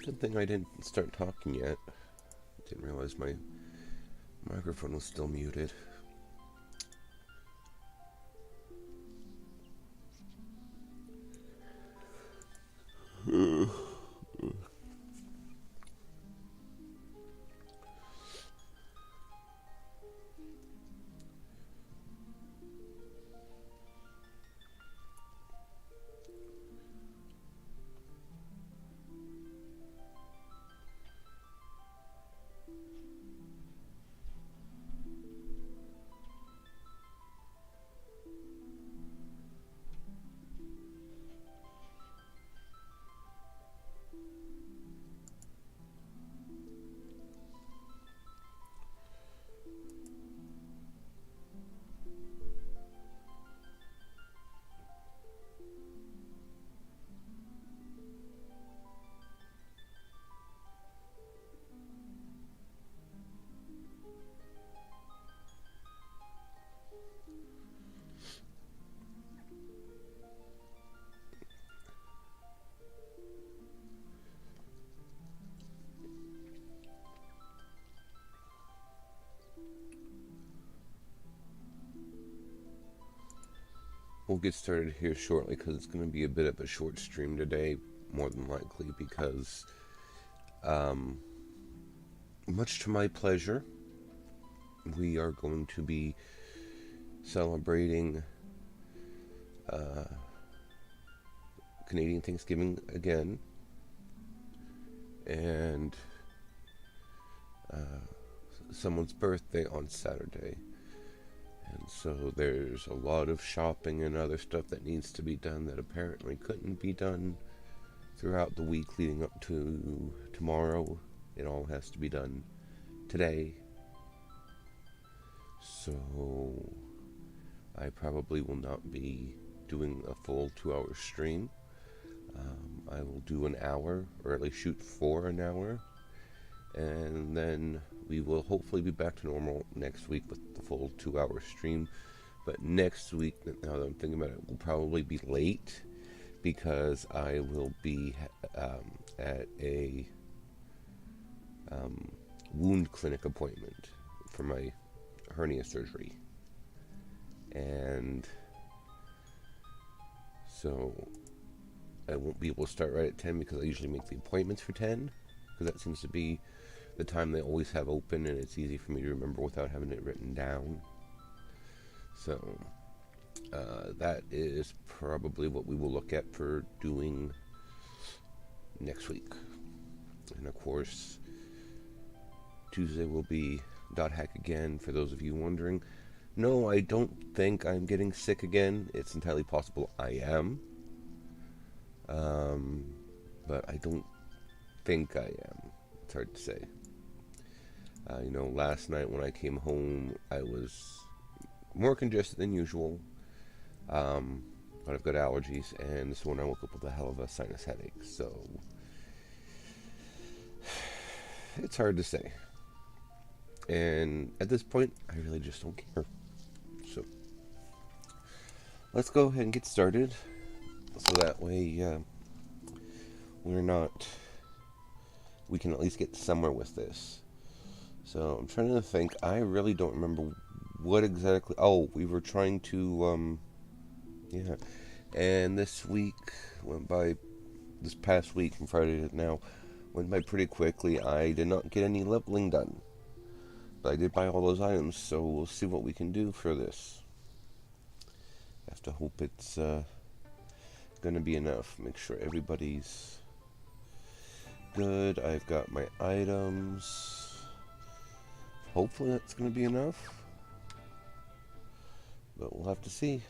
Good thing I didn't start talking yet. Didn't realize my microphone was still muted. We'll get started here shortly because it's going to be a bit of a short stream today, more than likely, because, much to my pleasure, we are going to be celebrating Canadian Thanksgiving again, and someone's birthday on Saturday. And so there's a lot of shopping and other stuff that needs to be done that apparently couldn't be done throughout the week leading up to tomorrow. It all has to be done today. So I probably will not be doing a full 2-hour stream. I will do an hour, or at least shoot for an hour, and then we will hopefully be back to normal next week with the full 2-hour stream. But next week, now that I'm thinking about it, will probably be late because I will be at a wound clinic appointment for my hernia surgery. And so I won't be able to start right at 10 because I usually make the appointments for 10, because that seems to be the time they always have open, and it's easy for me to remember without having it written down. So that is probably what we will look at for doing next week. And of course, Tuesday will be Dot Hack again, for those of you wondering. No, I don't think I'm getting sick again. It's entirely possible I am. But I don't think I am. It's hard to say. Last night when I came home, I was more congested than usual. But I've got allergies, and this morning I woke up with a hell of a sinus headache. So it's hard to say. And at this point, I really just don't care. So let's go ahead and get started, so that way we can at least get somewhere with this. So I'm trying to think. I really don't remember what exactly. Oh, we were trying to, yeah. And this week went by, this past week from Friday to now, went by pretty quickly. I did not get any leveling done, but I did buy all those items, so we'll see what we can do for this. I have to hope it's going to be enough. Make sure everybody's good. I've got my items. Hopefully that's going to be enough, but we'll have to see.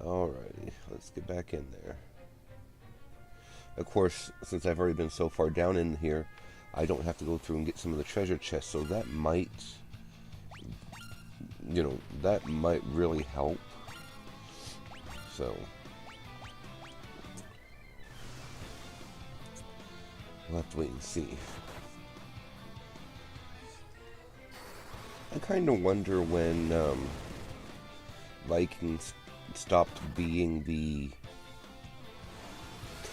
Alrighty, let's get back in there. Of course, since I've already been so far down in here, I don't have to go through and get some of the treasure chests, so that might, that might really help. So we'll have to wait and see. I kind of wonder when Vikings stopped being the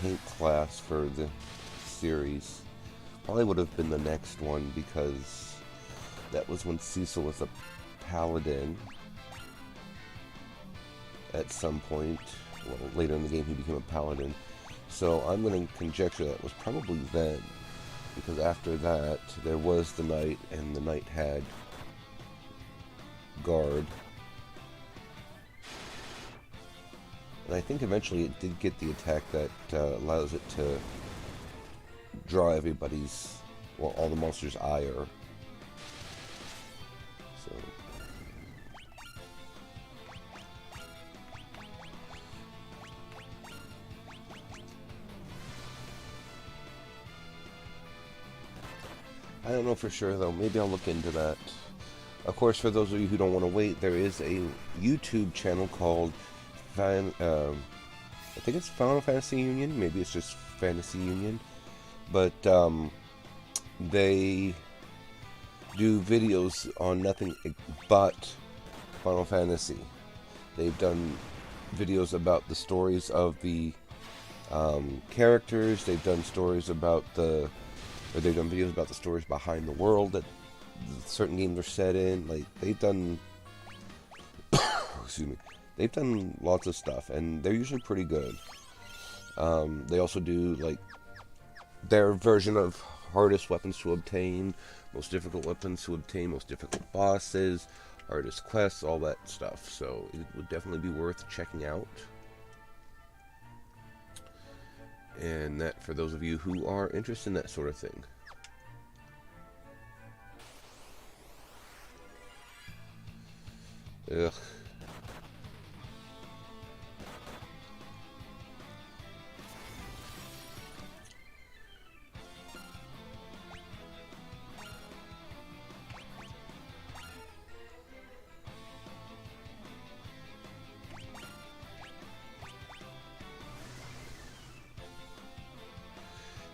tank class for the series. Probably would have been the next one because that was when Cecil was a paladin at some point. Well, later in the game he became a paladin. So I'm going to conjecture that was probably then, because after that there was the knight, and the knight had guard. And I think eventually it did get the attack that allows it to draw everybody's, well, all the monsters' ire. So I don't know for sure though. Maybe I'll look into that. Of course, for those of you who don't want to wait, there is a YouTube channel called I think it's Final Fantasy Union. Maybe it's just Fantasy Union. But they do videos on nothing but Final Fantasy. They've done videos about the stories of the characters. They've done stories about they've done videos about the stories behind the world that certain games are set in. Like, they've done excuse me, they've done lots of stuff, and they're usually pretty good. They also do like their version of hardest weapons to obtain, most difficult weapons to obtain, most difficult bosses, hardest quests, all that stuff. So it would definitely be worth checking out. And that for those of you who are interested in that sort of thing. Ugh.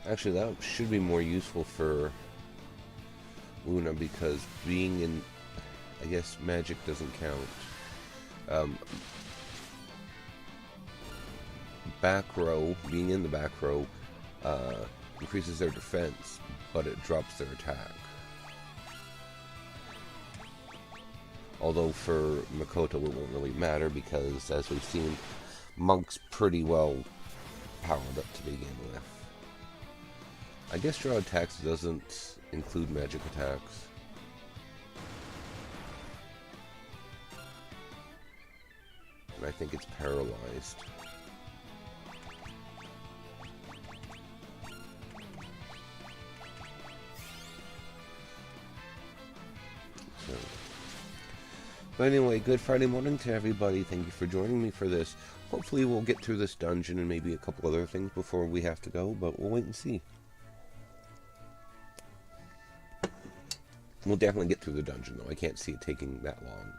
Actually, that should be more useful for Luna, because being in, I guess magic doesn't count. Back row, being in the back row, increases their defense, but it drops their attack. Although for Makoto it won't really matter, because as we've seen, Monk's pretty well powered up to begin with. I guess draw attacks doesn't include magic attacks. And I think it's paralyzed. So. But anyway, good Friday morning to everybody. Thank you for joining me for this. Hopefully we'll get through this dungeon and maybe a couple other things before we have to go, but we'll wait and see. We'll definitely get through the dungeon, though. I can't see it taking that long.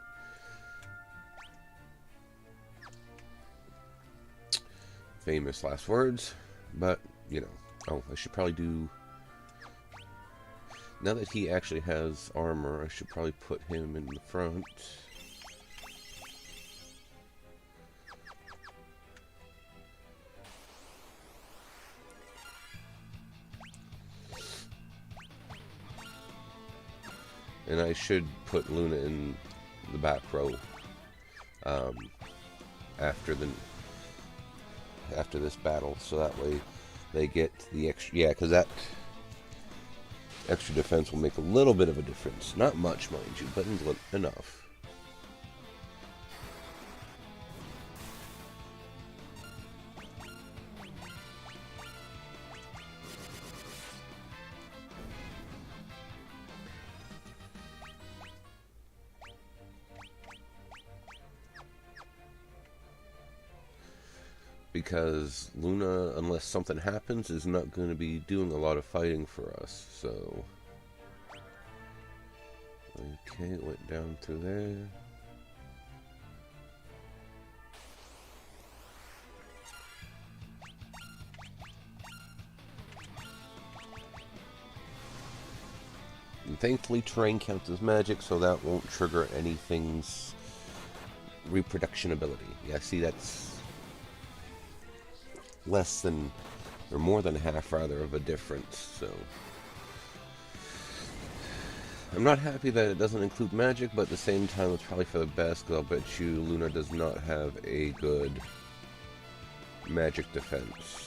Famous last words, but, you know. Oh, I should probably do... Now that he actually has armor, I should probably put him in the front. And I should put Luna in the back row after this battle, so that way they get the extra. Yeah, because that extra defense will make a little bit of a difference. Not much, mind you, but enough. Because Luna, unless something happens, is not going to be doing a lot of fighting for us, so... Okay, it went down through there. And thankfully terrain counts as magic, so that won't trigger anything's reproduction ability. Yeah, see, that's less than or more than half rather, of a difference. So I'm not happy that it doesn't include magic, but at the same time it's probably for the best, because I'll bet you Luna does not have a good magic defense.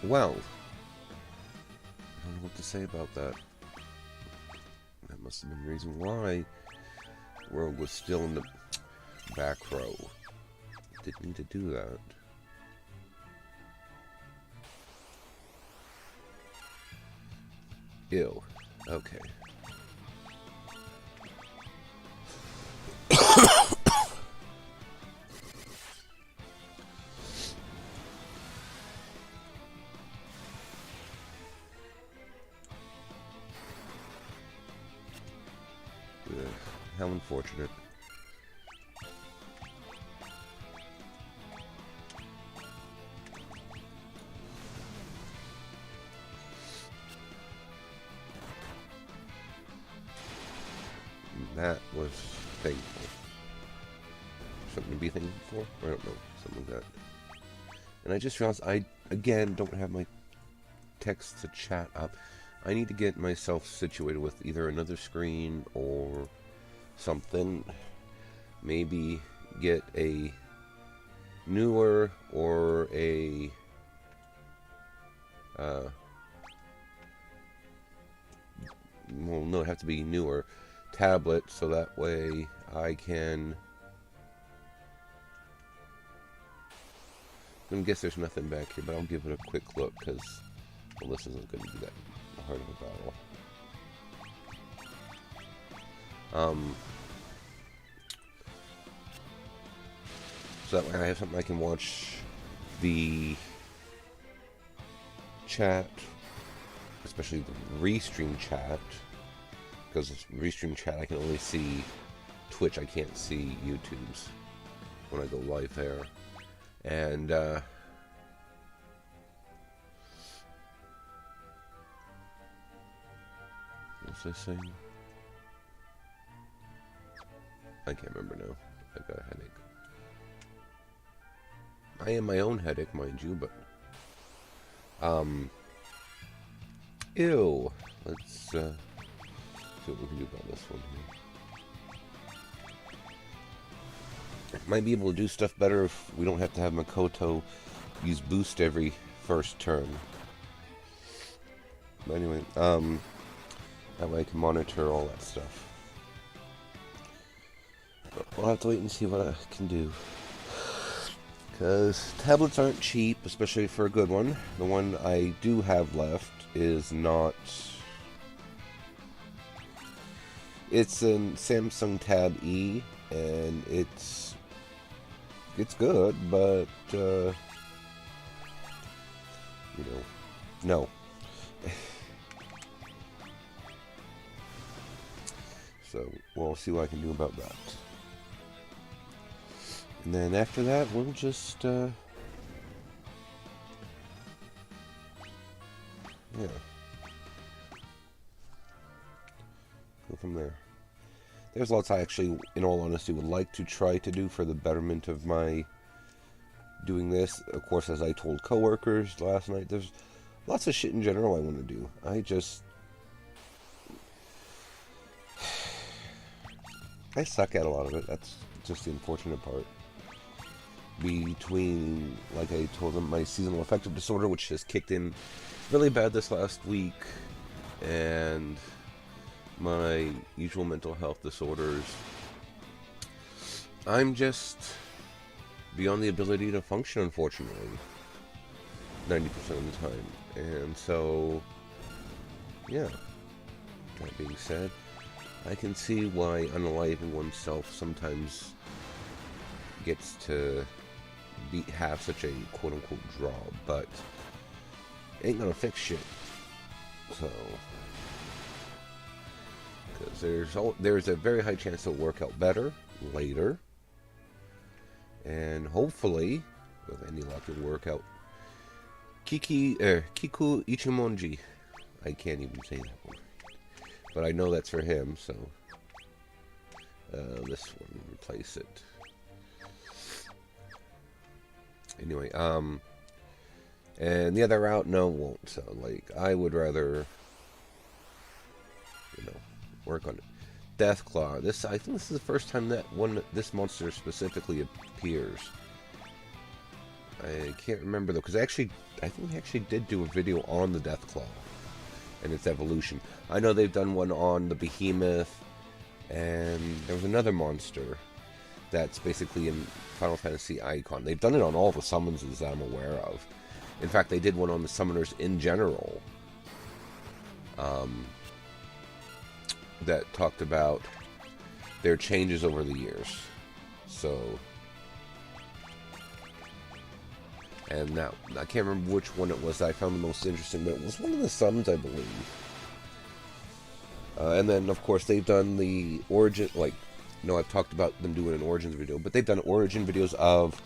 Well, I don't know what to say about that. That must have been the reason why Rogue was still in the back row. Didn't need to do that. Ew. Okay. How unfortunate. That was thankful. Something to be thankful for? I don't know. Something like that. And I just realized I, again, don't have my text to chat up. I need to get myself situated with either another screen or something. Maybe get a newer or a well, no, it have to be newer tablet, so that way I can. I guess there's nothing back here, but I'll give it a quick look because, well, this isn't going to be that hard of a battle. So that way I have something I can watch the chat, especially the restream chat, because restream chat I can only see Twitch, I can't see YouTube's when I go live there. And what's this saying? I can't remember now. I've got a headache. I am my own headache, mind you, but ew. Let's see what we can do about this one here. Might be able to do stuff better if we don't have to have Makoto use boost every first turn. But anyway, that way I can monitor all that stuff. But we'll have to wait and see what I can do. Because tablets aren't cheap, especially for a good one. The one I do have left is not. It's a Samsung Tab E, and it's good, but you know, no. So we'll see what I can do about that. And then after that, we'll just, yeah. Go from there. There's lots I actually, in all honesty, would like to try to do for the betterment of my doing this. Of course, as I told coworkers last night, there's lots of shit in general I want to do. I suck at a lot of it. That's just the unfortunate part. Between, like I told them, my seasonal affective disorder, which just kicked in really bad this last week, and my usual mental health disorders, I'm just beyond the ability to function, unfortunately, 90% of the time. And so, yeah, that being said, I can see why unaliving oneself sometimes gets to have such a quote-unquote draw, but it ain't gonna fix shit. So, because there's a very high chance it'll work out better later, and hopefully, with any luck, it'll work out. Kiku Ichimonji. I can't even say that one. but I know that's for him, so this one, replace it. Anyway, and the other route, no, won't. So, like, I would rather, work on it. Deathclaw. I think this is the first time that this monster specifically appears. I can't remember though, because I think we actually did do a video on the Deathclaw and its evolution. I know they've done one on the Behemoth, and there was another monster that's basically in Final Fantasy Icon. They've done it on all the summons that I'm aware of. In fact, they did one on the summoners in general. That talked about their changes over the years. So, and now I can't remember which one it was that I found the most interesting, but it was one of the summons, I believe. And then, of course, they've done the origin. I've talked about them doing an origins video, but they've done origin videos of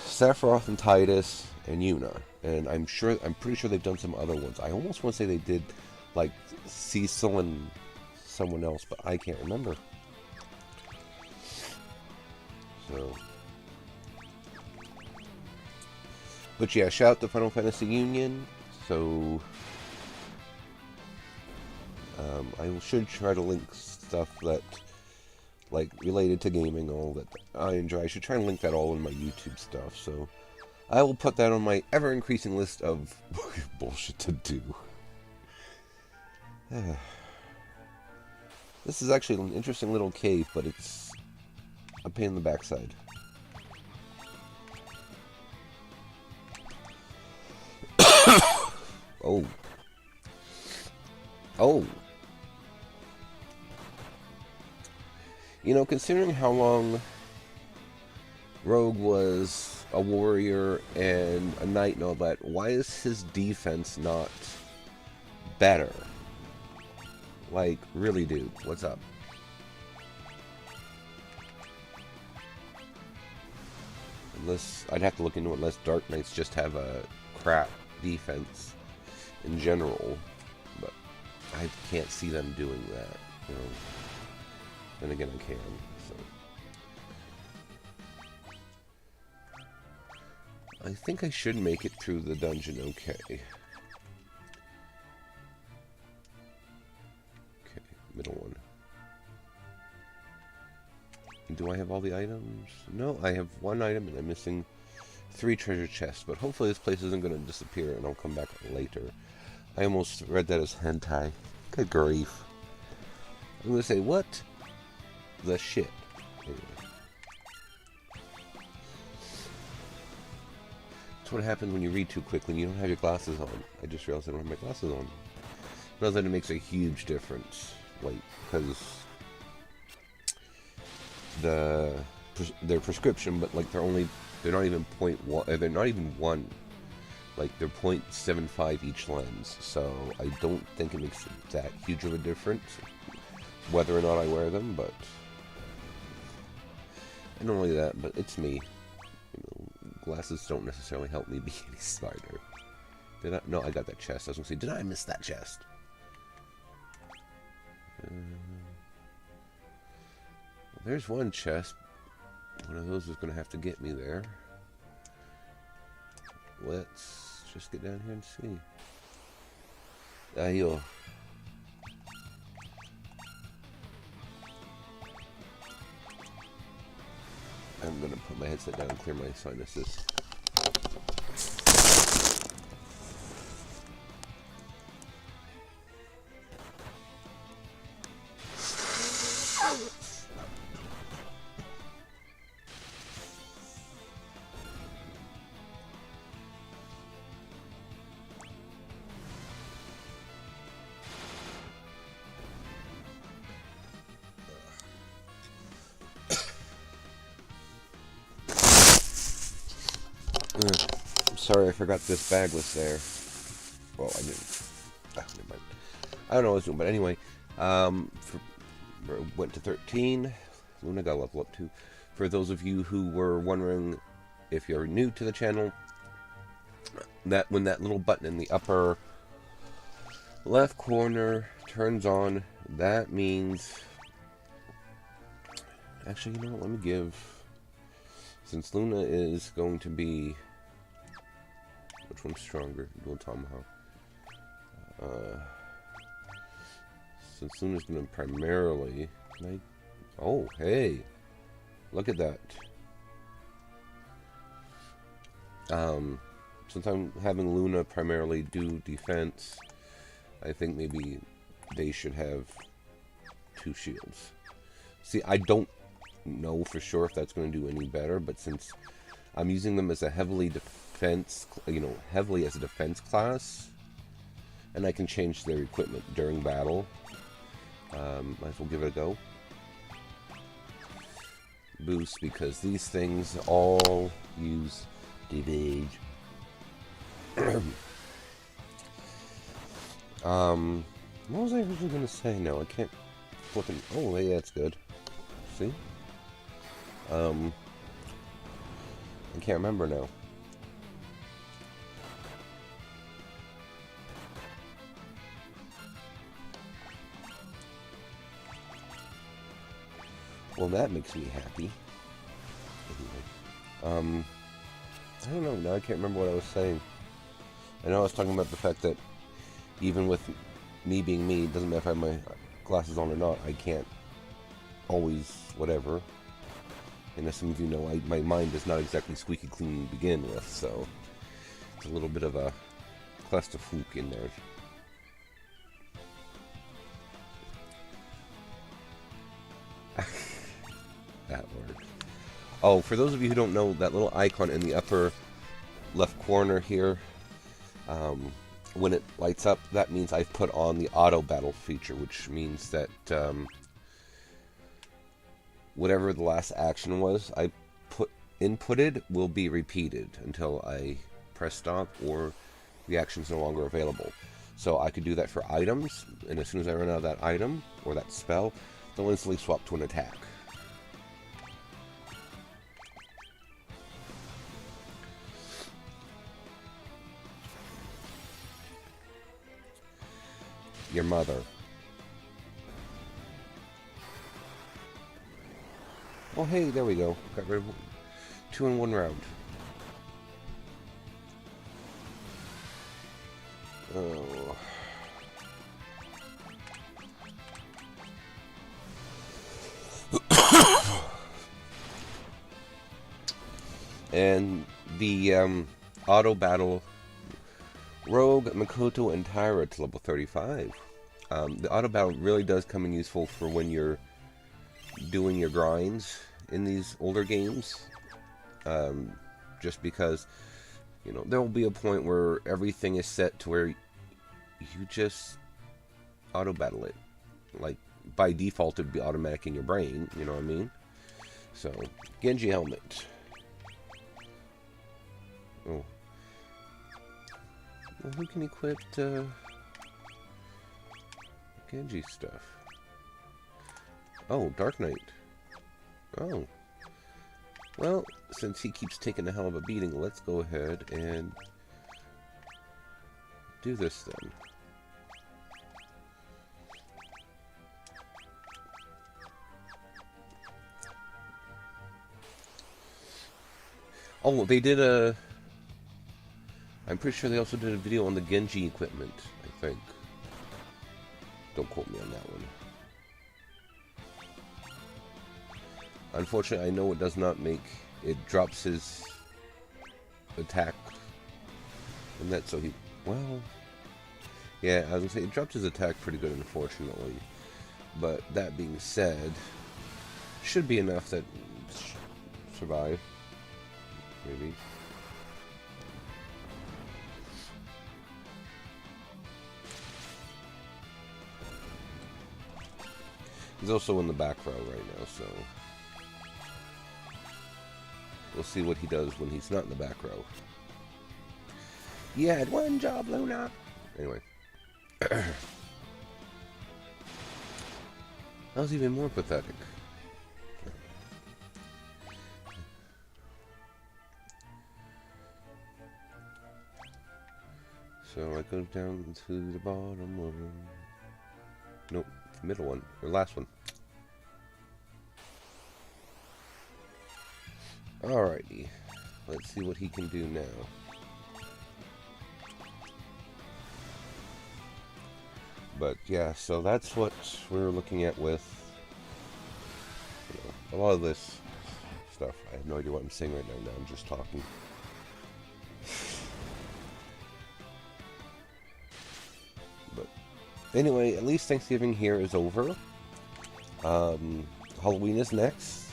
Sephiroth and Tidus and Yuna, and I'm pretty sure they've done some other ones. I almost want to say they did like Cecil and someone else, but I can't remember. So, but yeah, shout out to Final Fantasy Union. So, I should try to link stuff that, like, related to gaming, all that I enjoy. I should try and link that all in my YouTube stuff. So, I will put that on my ever-increasing list of bullshit to do. This is actually an interesting little cave, but it's a pain in the backside. Oh. Oh. Considering how long Rogue was a warrior and a knight and all that, why is his defense not better? Like, really, dude, what's up? Unless, I'd have to look into it, unless Dark Knights just have a crap defense in general. But I can't see them doing that, Then again, I can, so. I think I should make it through the dungeon okay. Middle one. Do I have all the items? No, I have one item and I'm missing 3 treasure chests, but hopefully this place isn't going to disappear and I'll come back later. I almost read that as hentai. Good grief. I'm going to say, what the shit? Anyway. That's what happens when you read too quickly and you don't have your glasses on. I just realized I don't have my glasses on. Not that it makes a huge difference. Like, because their prescription, but like they're not even 0.1, they're not even 1, like they're 0.75 each lens, so I don't think it makes that huge of a difference whether or not I wear them. But and not only that, but it's me, glasses don't necessarily help me be any smarter. No, I got that chest. I was gonna say, did I miss that chest? There's one chest. One of those is going to have to get me there. Let's just get down here and see. Ayo. I'm going to put my headset down and clear my sinuses. I'm sorry, I forgot this bag was there. Well, I didn't. Never mind. I don't know what I was doing, but anyway, went to 13. Luna got level up too. For those of you who were wondering, if you're new to the channel, that when that little button in the upper Left corner turns on. That means... Actually, you know what? Let me give... Since Luna is going to be... Which one's stronger? Dual Tomahawk. Since Luna's going to primarily... Oh, hey! Look at that. Since I'm having Luna primarily do defense, I think maybe they should have 2 shields. See, I don't know for sure if that's going to do any better, but since I'm using them as a heavily defense, heavily as a defense class, and I can change their equipment during battle, might as well give it a go. Boost, because these things all use Divage. What was I originally going to say? No, I can't flipping... Oh, yeah, that's good. See? I can't remember now. Well, that makes me happy. Anyway. I don't know, now I can't remember what I was saying. I know I was talking about the fact that even with me being me, it doesn't matter if I have my glasses on or not, I can't always whatever. And as some of you know, my mind is not exactly squeaky clean to begin with, so it's a little bit of a clusterfuck in there. That works. Oh, for those of you who don't know, that little icon in the upper left corner here, when it lights up, that means I've put on the auto battle feature, which means that whatever the last action was I inputted will be repeated until I press stop or the action's no longer available. So I could do that for items, and as soon as I run out of that item or that spell, they'll instantly swap to an attack. Your mother. Oh, hey, there we go. Got rid of 2 in 1 round. Oh. And the auto battle Rogue, Makoto, and Tyra to level 35. The auto battle really does come in useful for when you're doing your grinds in these older games. Just because, there will be a point where everything is set to where you just auto battle it. Like, by default, it would be automatic in your brain, you know what I mean? So, Genji helmet. Oh. Well, who can equip Genji stuff? Oh, Dark Knight. Oh. Well, since he keeps taking a hell of a beating, let's go ahead and do this then. Oh, they did a... I'm pretty sure they also did a video on the Genji equipment, I think. Don't quote me on that one. Unfortunately, I know it does not make... It drops his attack. And that, so he... Well... Yeah, I was gonna say, it dropped his attack pretty good, unfortunately. But that being said... Should be enough that... Survive. Maybe. He's also in the back row right now, so... We'll see what he does when he's not in the back row. You had one job, Luna! Anyway. That was even more pathetic. So I go down to the bottom one. Nope, the middle one, or last one. Alrighty, let's see what he can do now. But yeah, so that's what we're looking at with, you know, a lot of this stuff. I have no idea what I'm saying right now. I'm just talking. But anyway, at least Thanksgiving here is over. Halloween is next.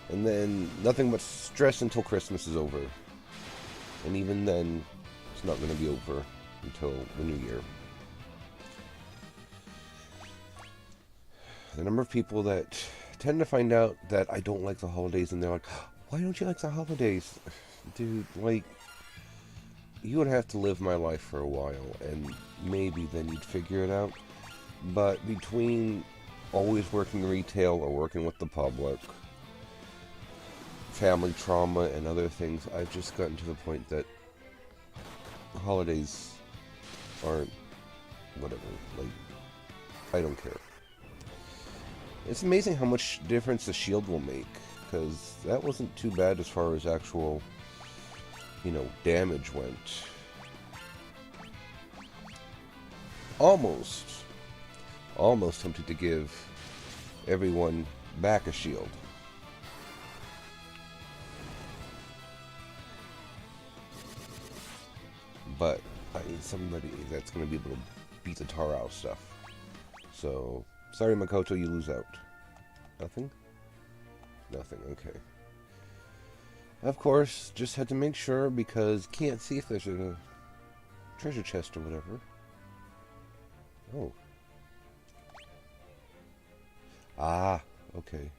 And then nothing but stress until Christmas is over. And even then, it's not going to be over until the new year. The number of people that tend to find out that I don't like the holidays, and they're like, why don't you like the holidays? Dude, like, you would have to live my life for a while, and maybe then you'd figure it out. But between always working retail or working with the public, family trauma, and other things, I've just gotten to the point that holidays aren't whatever. Like, I don't care. It's amazing how much difference the shield will make, because that wasn't too bad as far as actual, you know, damage went. Almost tempted to give everyone back a shield. But I need somebody that's going to be able to beat the tar out of stuff. So, sorry Makoto, you lose out. Nothing? Nothing, okay. Of course, just had to make sure because can't see if there's a treasure chest or whatever. Oh. Ah, okay.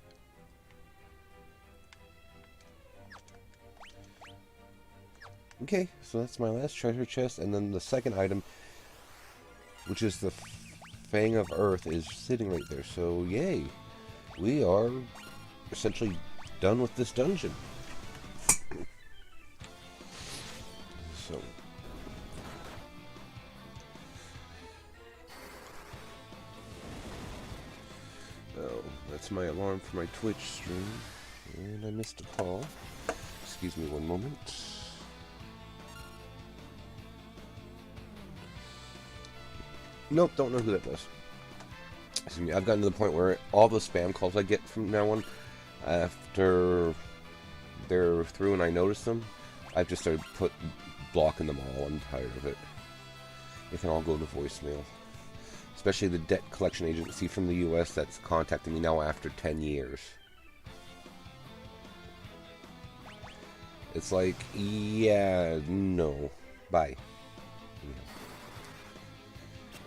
Okay, so that's my last treasure chest, and then the second item, which is the Fang of Earth, is sitting right there. So, yay! We are essentially done with this dungeon. So, oh, that's my alarm for my Twitch stream, and I missed a call. Excuse me one moment. Nope, don't know who that was. Excuse me, I've gotten to the point where all the spam calls I get from now on, after they're through and I notice them, I've just started blocking them all. I'm tired of it. They can all go to voicemail. Especially the debt collection agency from the US that's contacting me now after 10 years. It's like, yeah, no, bye.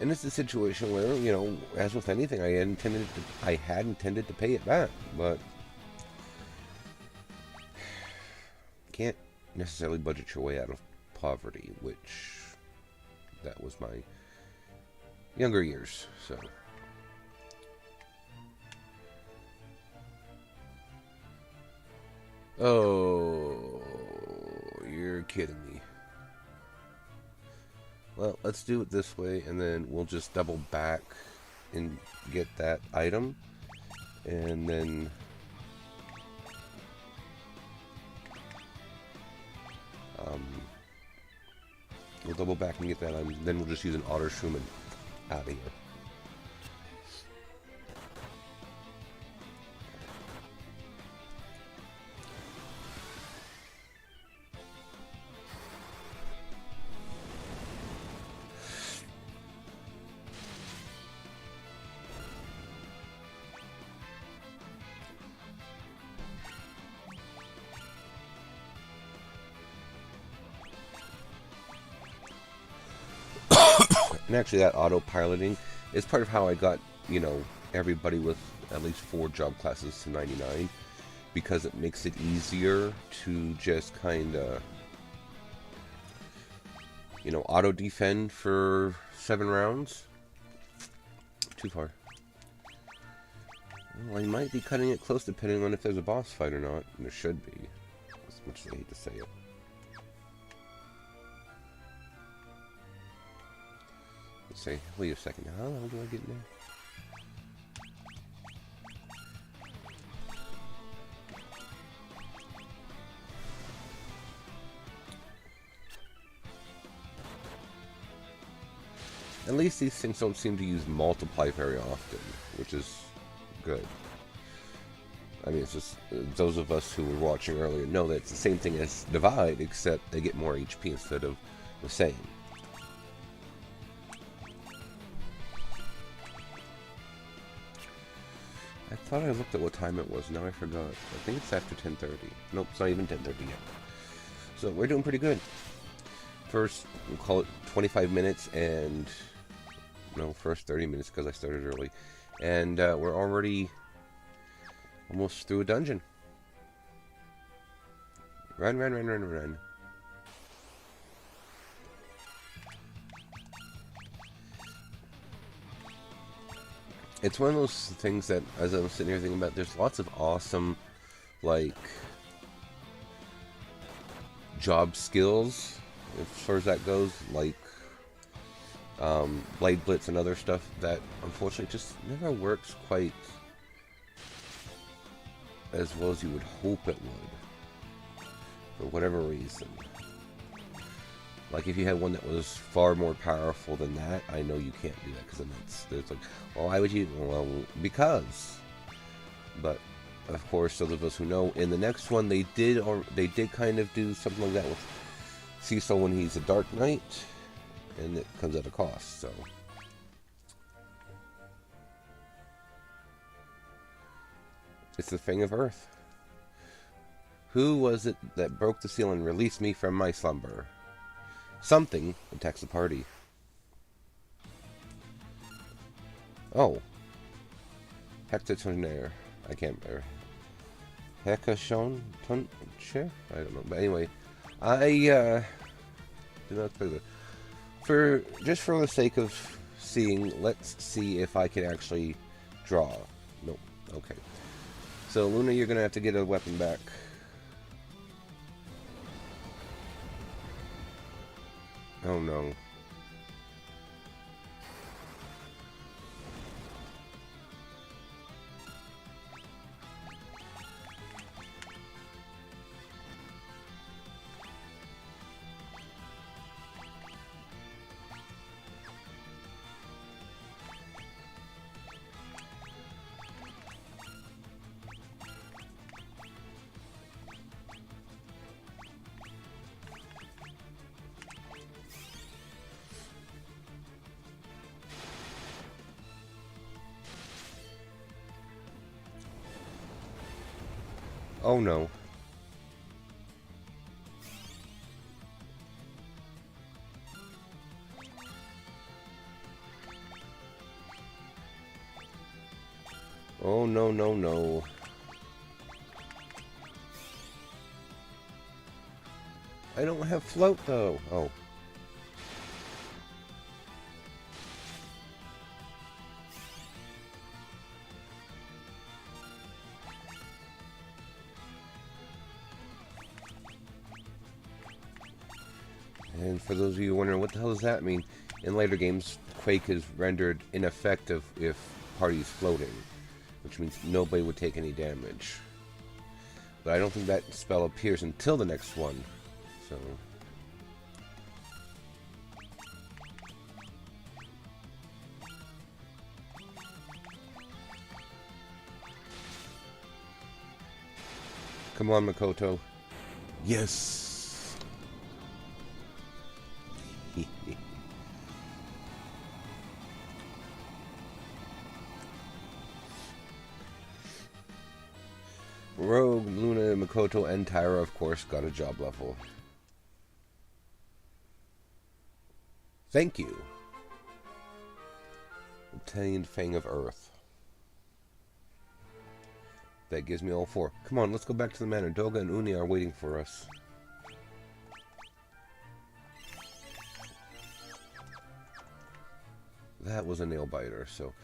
And it's a situation where, you know, as with anything, I had intended to pay it back, but can't necessarily budget your way out of poverty, which that was my younger years, so. Oh, you're kidding me. Well, let's do it this way, and then we'll just double back and get that item, and then we'll double back and get that item. Then we'll just use an Otter Schumann out of here. And actually that auto-piloting is part of how I got, you know, everybody with at least 4 job classes to 99. Because it makes it easier to just kind of, you know, auto-defend for 7 rounds. Too far. Well, I might be cutting it close depending on if there's a boss fight or not. And there should be. As much as I hate to say it. say, wait a second, how do I get in there? At least these things don't seem to use multiply very often, which is good. I mean, it's just those of us who were watching earlier know that it's the same thing as divide, except they get more HP instead of the same. I thought I looked at what time it was. Now I forgot. I think it's after 10:30. Nope, it's not even 10:30 yet. So we're doing pretty good. First, we'll call it 25 minutes and... No, first 30 minutes because I started early. And we're already almost through a dungeon. Run, run, run, run, run. It's one of those things that, as I'm sitting here thinking about, there's lots of awesome, like, job skills, as far as that goes, like Blade Blitz and other stuff that unfortunately just never works quite as well as you would hope it would, for whatever reason. Like if you had one that was far more powerful than that, I know you can't do that because then there's like, well, why would you? Well, because. But of course, those of us who know, in the next one they did kind of do something like that with Cecil when he's a Dark Knight, and it comes at a cost. So it's the Fang of Earth. Who was it that broke the seal and released me from my slumber? Something attacks the party. Oh. Hecatonair. I can't remember. Hekashon? Tunche? I don't know. But anyway, I do not play that. Just for the sake of seeing, let's see if I can actually draw. Nope. Okay. So Luna, you're gonna have to get a weapon back. Oh no. Oh no. Oh no, no, no. I don't have float though. Oh. And for those of you wondering, what the hell does that mean? In later games, Quake is rendered ineffective if party is floating, which means nobody would take any damage. But I don't think that spell appears until the next one, so... Come on, Makoto. Yes! Rogue, Luna, Makoto, and Tyra, of course, got a job level. Thank you. Obtained Fang of Earth. That gives me all 4. Come on, let's go back to the manor. Doga and Uni are waiting for us. That was a nail biter, so...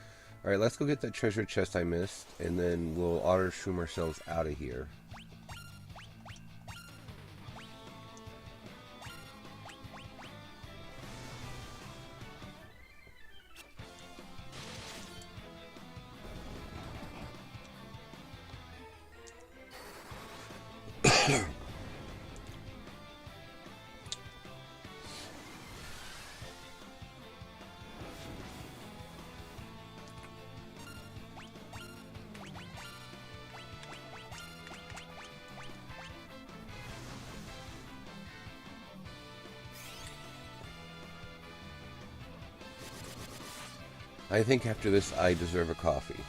Alright, let's go get that treasure chest I missed, and then we'll auto-shroom ourselves out of here. I think after this, I deserve a coffee.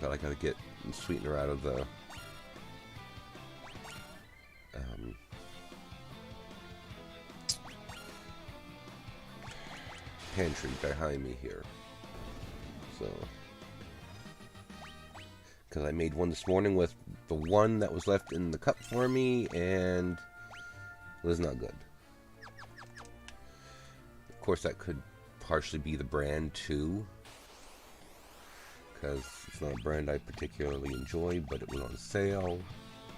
But I gotta get the sweetener out of the pantry behind me here. So, because I made one this morning with the one that was left in the cup for me, and it was not good. Of course, that could partially be the brand too, because it's not a brand I particularly enjoy, but it was on sale.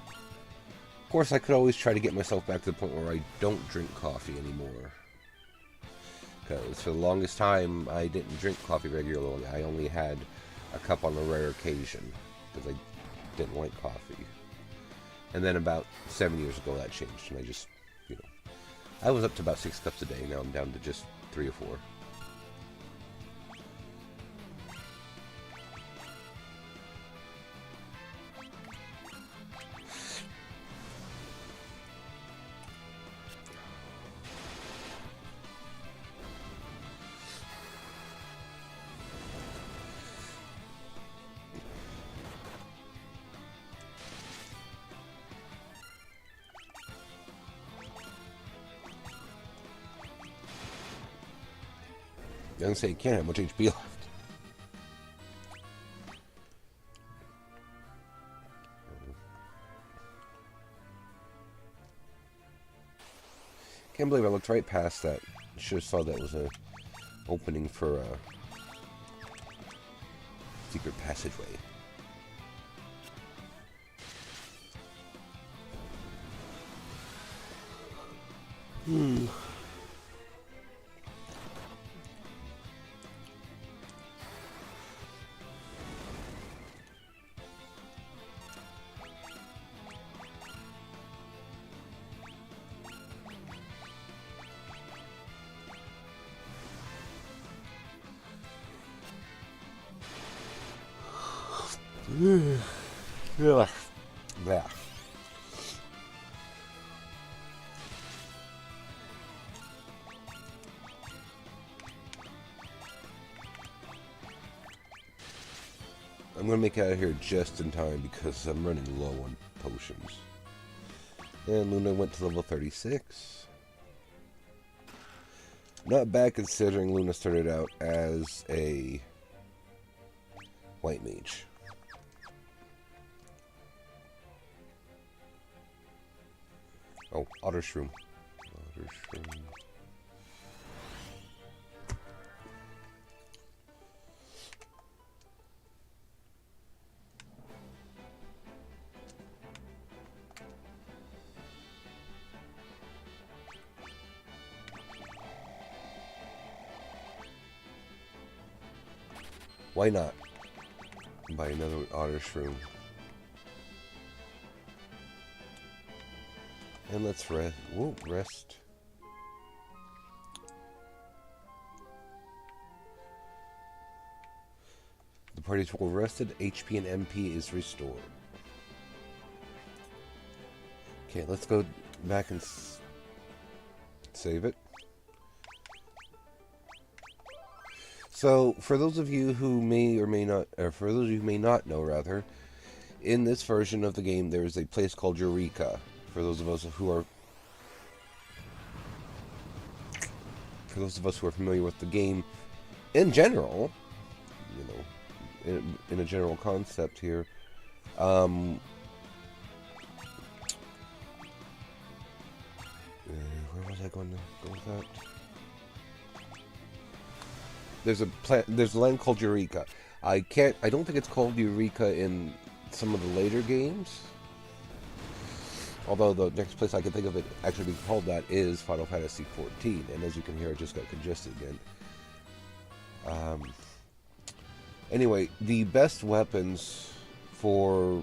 Of course, I could always try to get myself back to the point where I don't drink coffee anymore. Because for the longest time, I didn't drink coffee regularly. I only had a cup on a rare occasion, because I didn't like coffee. And then about 7 years ago, that changed, and I just, I was up to about 6 cups a day. Now I'm down to just 3 or 4. I was gonna say, you can't have much HP left. Can't believe I looked right past that. Should have saw that was a opening for a secret passageway. Yeah. I'm gonna make it out of here just in time because I'm running low on potions. And Luna went to level 36. Not bad considering Luna started out as a white mage. Oh, Otter Shroom. Otter Shroom. Why not? Buy another Otter Shroom. And let's rest. Whoa, rest. The party's well rested. HP and MP is restored. Okay, let's go back and save it. So, for those of you who may or may not, or for those of you who may not know, rather, in this version of the game, there is a place called Eureka. For those of us who are familiar with the game in general, in a general concept here, where was I going to go with that? There's a land called Eureka. I don't think it's called Eureka in some of the later games. Although the next place I can think of it actually being called that is Final Fantasy XIV, and as you can hear, I just got congested again. Anyway, the best weapons for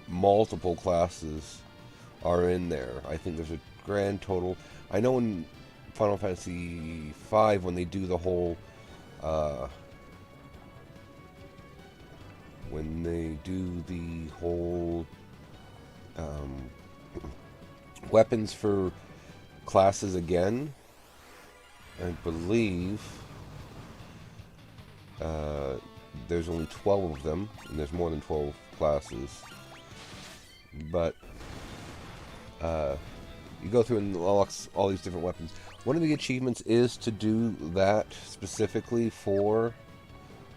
multiple classes are in there. I think there's a grand total. I know in Final Fantasy V when they do the whole uh, um, weapons for classes again, I believe there's only 12 of them, and there's more than 12 classes. But you go through and unlocks all these different weapons. One of the achievements is to do that specifically for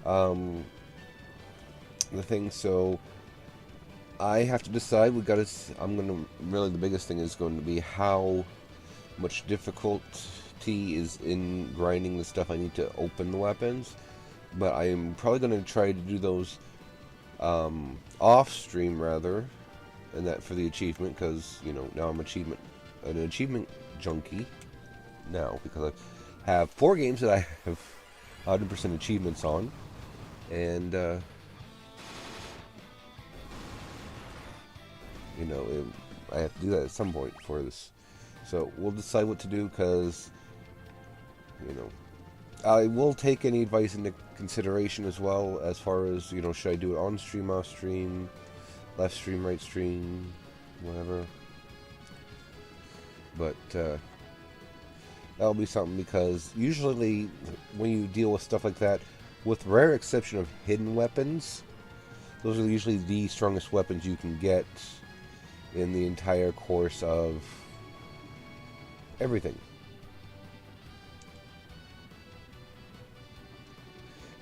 the thing. So I have to decide. The biggest thing is going to be how much difficulty is in grinding the stuff I need to open the weapons. But I am probably going to try to do those off stream rather, and that for the achievement, because now I'm an achievement junkie now, because I have 4 games that I have 100% achievements on, and I have to do that at some point for this. So we'll decide what to do, because I will take any advice into consideration as well, as far as should I do it on stream, off stream, left stream, right stream, whatever. But that'll be something, because usually when you deal with stuff like that, with rare exception of hidden weapons, those are usually the strongest weapons you can get in the entire course of everything.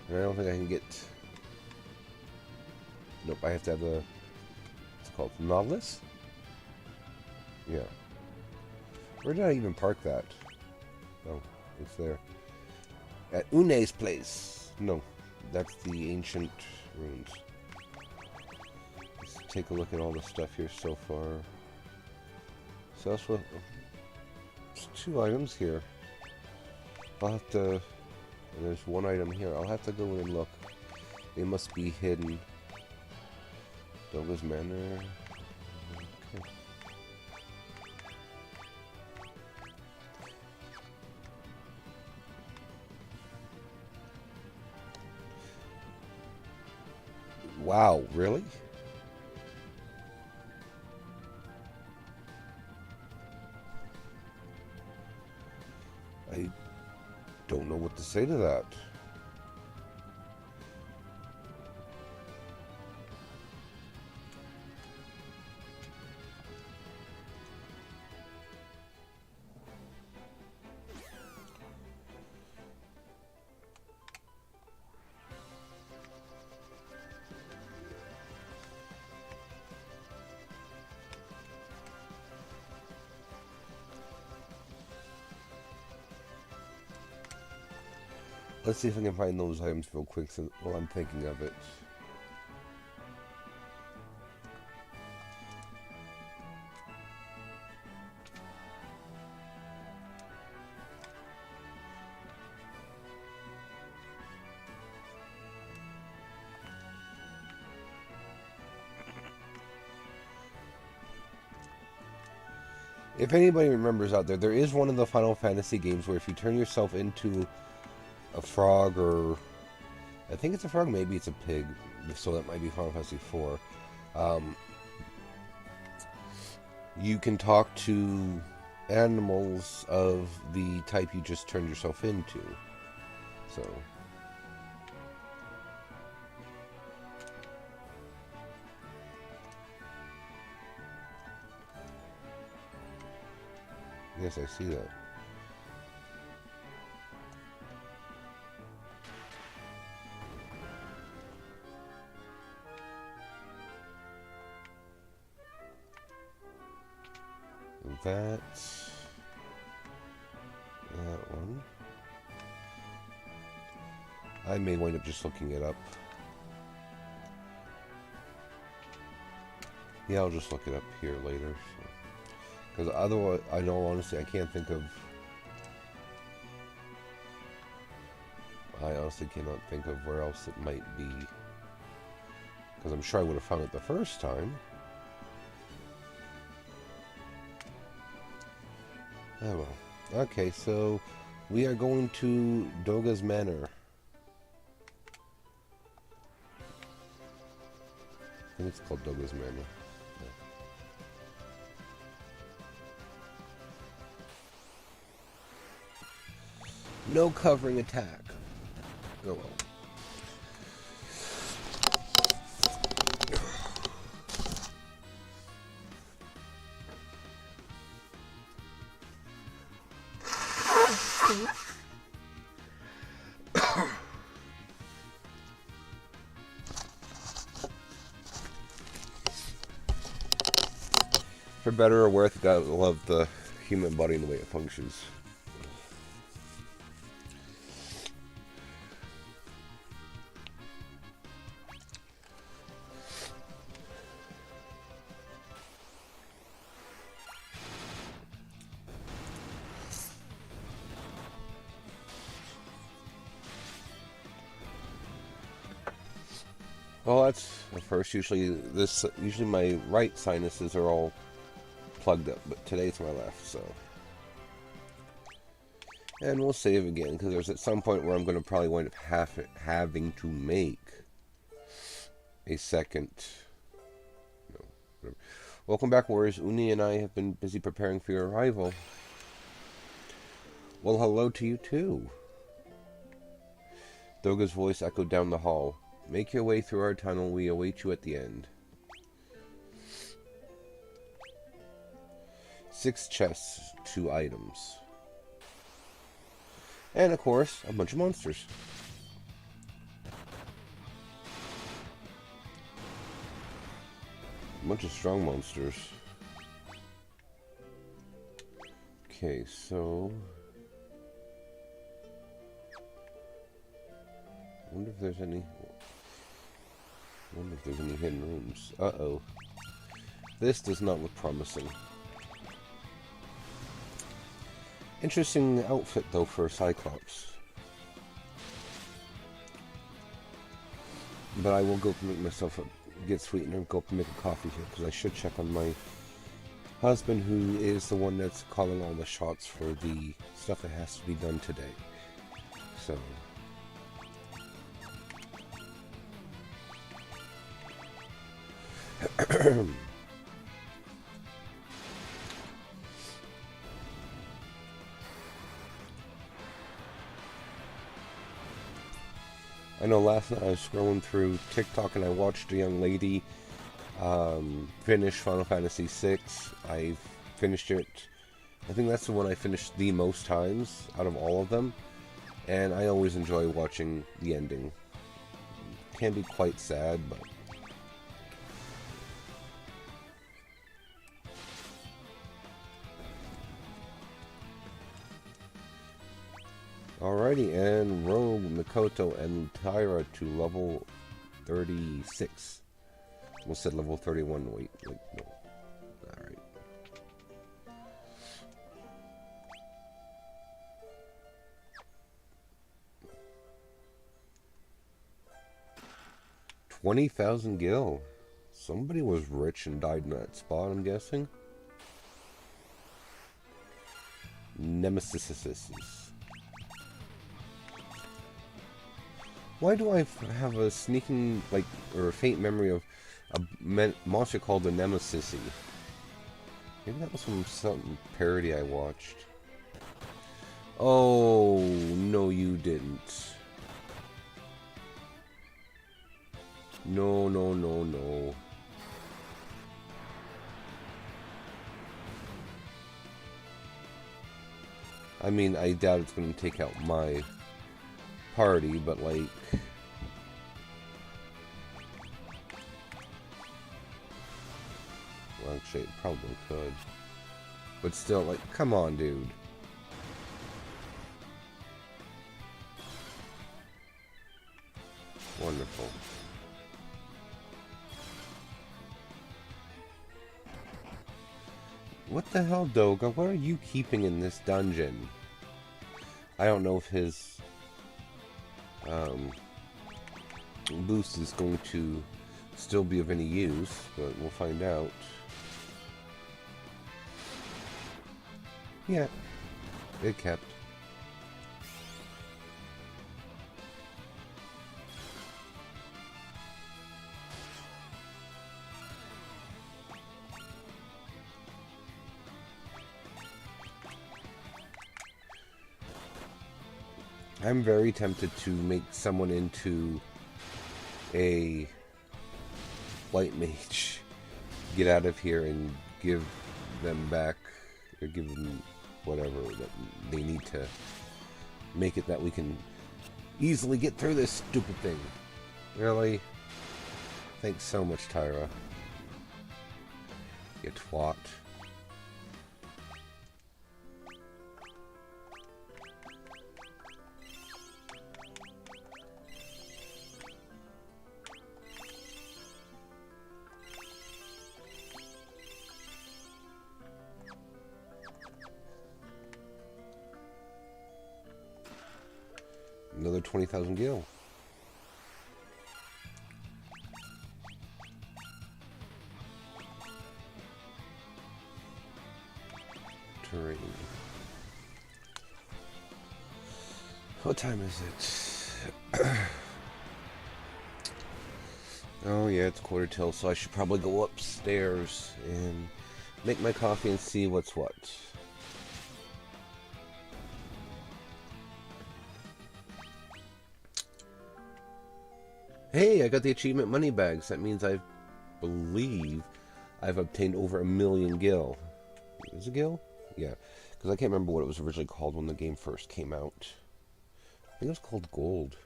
And I don't think I can get... Nope, I have to have what's it called? Nautilus? Yeah. Where did I even park that? Oh, it's there. At Une's place. No, that's the ancient ruins. Let's take a look at all the stuff here so far. So that's what... There's 2 items here. I'll have to... And there's 1 item here. I'll have to go in and look. It must be hidden. Douglas Manor. Okay. Wow, really? I don't know what to say to that. Let's see if I can find those items real quick while I'm thinking of it. If anybody remembers out there, there is one of the Final Fantasy games where if you turn yourself into a frog, or I think it's a frog, maybe it's a pig, so that might be Final Fantasy IV. You can talk to animals of the type you just turned yourself into. So yes, I see that. That's that one. I may wind up just looking it up. Yeah, I'll just look it up here later. Because otherwise, I know honestly, I can't think of... I honestly cannot think of where else it might be. Because I'm sure I would have found it the first time. Oh well. Okay, so we are going to Doga's Manor. I think it's called Doga's Manor. No covering attack. Oh well. For better or worse, gotta love the human body and the way it functions. Well, that's the first. Usually my right sinuses are all plugged up, but today's my left, so. And we'll save again, because there's at some point where I'm going to probably wind up having to make a second. No, whatever. Welcome back, Warriors. Uni and I have been busy preparing for your arrival. Well, hello to you too. Doga's voice echoed down the hall. Make your way through our tunnel. We await you at the end. 6 chests, 2 items. And, of course, a bunch of monsters. A bunch of strong monsters. Okay, so... I wonder if there's any hidden rooms. Uh-oh. This does not look promising. Interesting outfit, though, for a Cyclops. But I will go make myself get sweetener and go up and make a coffee here, because I should check on my husband, who is the one that's calling all the shots for the stuff that has to be done today. So... I know last night I was scrolling through TikTok and I watched a young lady finish Final Fantasy VI. I finished it. I think that's the one I finished the most times out of all of them. And I always enjoy watching the ending. It can be quite sad, but... Alrighty, and Rogue, Mikoto, and Tyra to level 36. Almost said level 31. Wait, no. Alright. $20,000 gil. Somebody was rich and died in that spot, I'm guessing. Nemesis. Why do I have a sneaking, or a faint memory of a monster called the Nemesis? Maybe that was from some parody I watched. Oh, no you didn't. No. I mean, I doubt it's going to take out my party, but like... Well, actually, it probably could. But still, like, come on, dude. Wonderful. What the hell, Doga? What are you keeping in this dungeon? I don't know if his boost is going to still be of any use, but we'll find out. Yeah, It kept. I'm very tempted to make someone into a white mage. Get out of here and give them back, or give them whatever that they need to make it that we can easily get through this stupid thing. Really? Thanks so much, Tyra. You twat. Another 20,000 gil. Terrain. What time is it? Oh yeah, it's 1:45, so I should probably go upstairs and make my coffee and see what's what. Hey, I got the achievement money bags. That means I believe I've obtained over 1,000,000 gil. Is it gil? Yeah, because I can't remember what it was originally called when the game first came out. I think it was called gold.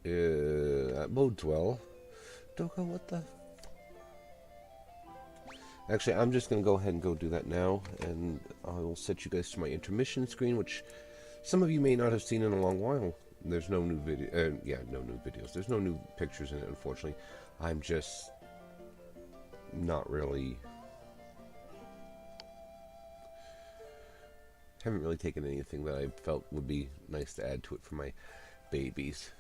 That bodes well. Doka, what the... Actually, I'm just going to go ahead and go do that now, and I will set you guys to my intermission screen, which some of you may not have seen in a long while. There's no new video, no new videos. There's no new pictures in it, unfortunately. I'm just not really... haven't really taken anything that I felt would be nice to add to it for my babies.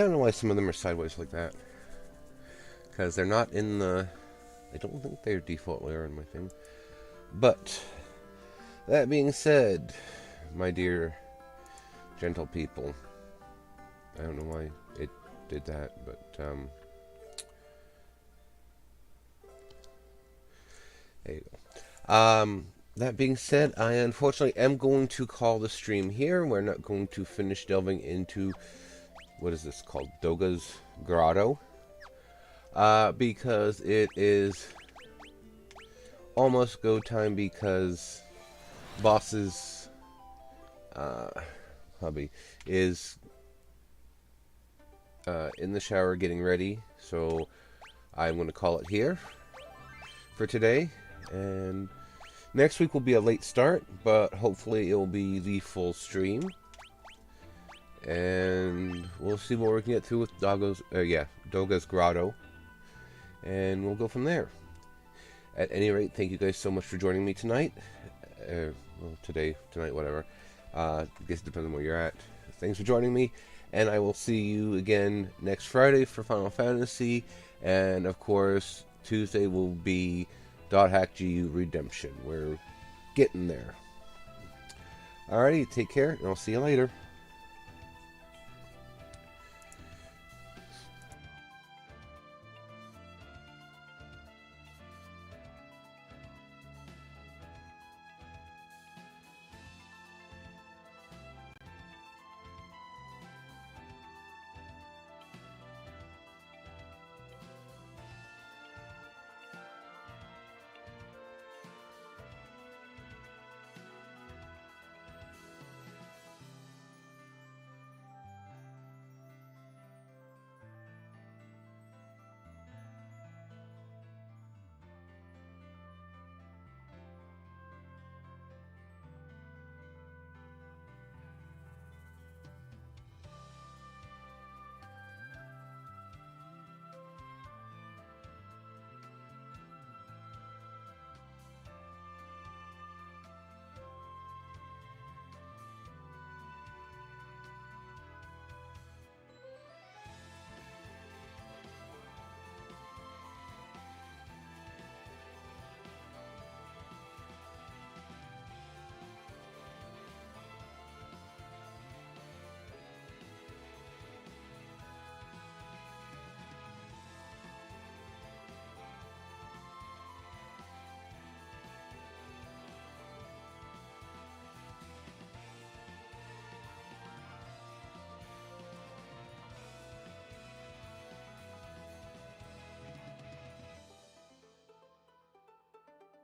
don't know why some of them are sideways like that. Because they're not in the... I don't think they're default layer in my thing. But, that being said, my dear gentle people, I don't know why it did that, but, there you go. That being said, I unfortunately am going to call the stream here. We're not going to finish delving into, what is this called? Doga's Grotto. Because it is almost go time, because boss's hubby is in the shower getting ready. So I'm going to call it here for today. And next week will be a late start, but hopefully it will be the full stream. And we'll see what we can get through with Doga's Grotto. And we'll go from there. At any rate, thank you guys so much for joining me tonight. Well, tonight, whatever. I guess it depends on where you're at. Thanks for joining me. And I will see you again next Friday for Final Fantasy. And, of course, Tuesday will be .hack GU Redemption. We're getting there. Alrighty, take care, and I'll see you later.